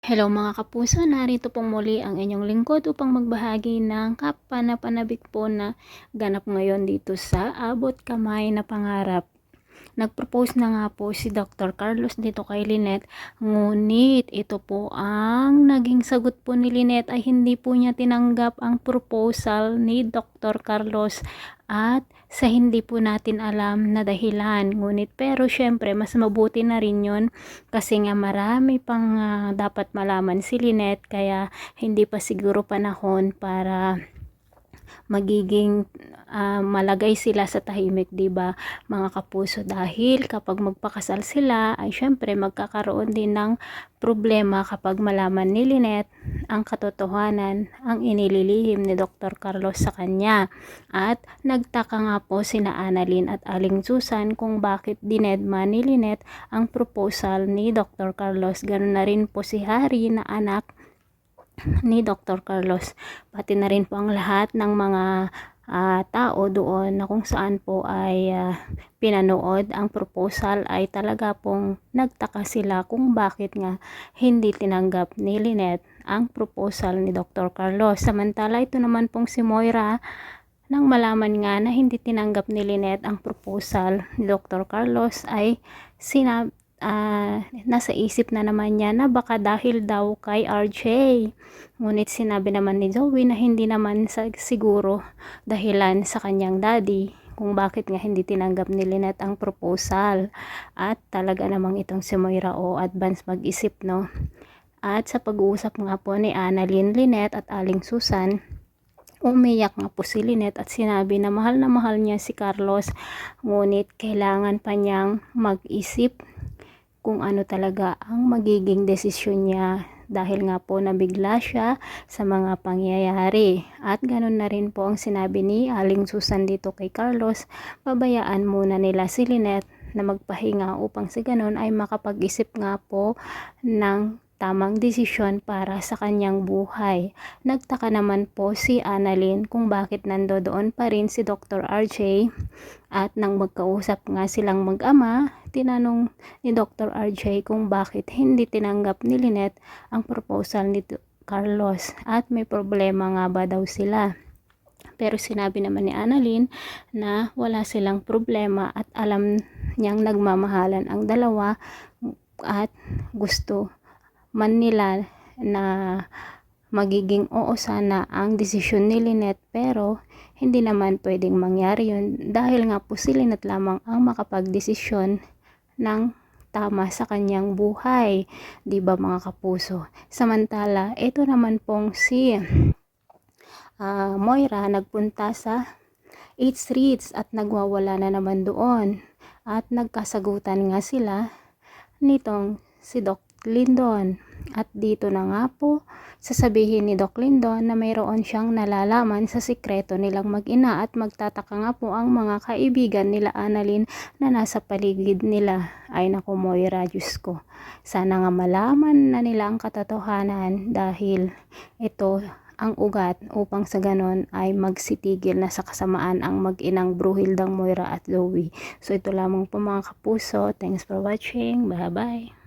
Hello mga kapuso, narito pong muli ang inyong lingkod upang magbahagi ng kapanapanabik po na ganap ngayon dito sa Abot Kamay na Pangarap. Nag-propose na nga po si Dr. Carlos dito kay Lynette, ngunit ito po ang naging sagot po ni Lynette ay hindi po niya tinanggap ang proposal ni Dr. Carlos at sa hindi po natin alam na dahilan. Ngunit pero syempre mas mabuti na rin yun kasi nga marami pang dapat malaman si Lynette, kaya hindi pa siguro panahon para magiging malagay sila sa tahimik, 'di ba mga kapuso? Dahil kapag magpakasal sila ay syempre magkakaroon din ng problema kapag malaman ni Lynette ang katotohanan, ang inililihim ni Dr. Carlos sa kanya. At nagtaka nga po sina Annalyn at Aling Susan kung bakit dinedma ni Lynette ang proposal ni Dr. Carlos. Ganun na rin po si Harry na anak ni Dr. Carlos, pati na rin po ang lahat ng mga tao doon na kung saan po ay pinanood ang proposal ay talaga pong nagtaka sila kung bakit nga hindi tinanggap ni Lynette ang proposal ni Dr. Carlos. Samantala ito naman pong si Moira, nang malaman nga na hindi tinanggap ni Lynette ang proposal ni Dr. Carlos ay nasa isip na naman niya na baka dahil daw kay RJ. Ngunit sinabi naman ni Zoe na hindi naman siguro dahilan sa kanyang daddy kung bakit nga hindi tinanggap ni Lynette ang proposal. At talaga namang itong si Moira advance mag-isip, no? At sa pag-uusap nga po ni Annalyn, Lynette at Aling Susan, umiyak nga po si Lynette at sinabi na mahal niya si Carlos, ngunit kailangan pa niyang mag-isip kung ano talaga ang magiging desisyon niya dahil nga po nabigla siya sa mga pangyayari. At ganun na rin po ang sinabi ni Aling Susan dito kay Carlos, pabayaan muna nila si Lynette na magpahinga upang sa ganun ay makapag-isip nga po ng tamang desisyon para sa kanyang buhay. Nagtaka naman po si Annalyn kung bakit nandoon pa rin si Dr. RJ, at nang magkausap nga silang mag-ama, tinanong ni Dr. RJ kung bakit hindi tinanggap ni Lynette ang proposal ni Carlos at may problema nga ba daw sila. Pero sinabi naman ni Annalyn na wala silang problema at alam niyang nagmamahalan ang dalawa at gusto man nila na magiging oo sana ang desisyon ni Lynette, pero hindi naman pwedeng mangyari yun dahil nga po si Lynette lamang ang makapagdesisyon ng tama sa kanyang buhay, 'di ba mga kapuso? Samantala ito naman pong si Moira nagpunta sa 8th Streets at nagwawala na naman doon at nagkasagutan nga sila nitong si Doc Lindon. At dito na nga po sasabihin ni Doc Lindon na mayroon siyang nalalaman sa sikreto nilang mag-ina at magtataka nga po ang mga kaibigan nila Annalyn na nasa paligid nila. Ay naku Moira, Diyos ko, sana nga malaman na nila ang katotohanan dahil ito ang ugat upang sa ganon ay magsitigil na sa kasamaan ang mag-inang Bruhildang Moira at Zoe. So ito lamang po mga kapuso. Thanks for watching. Bye bye.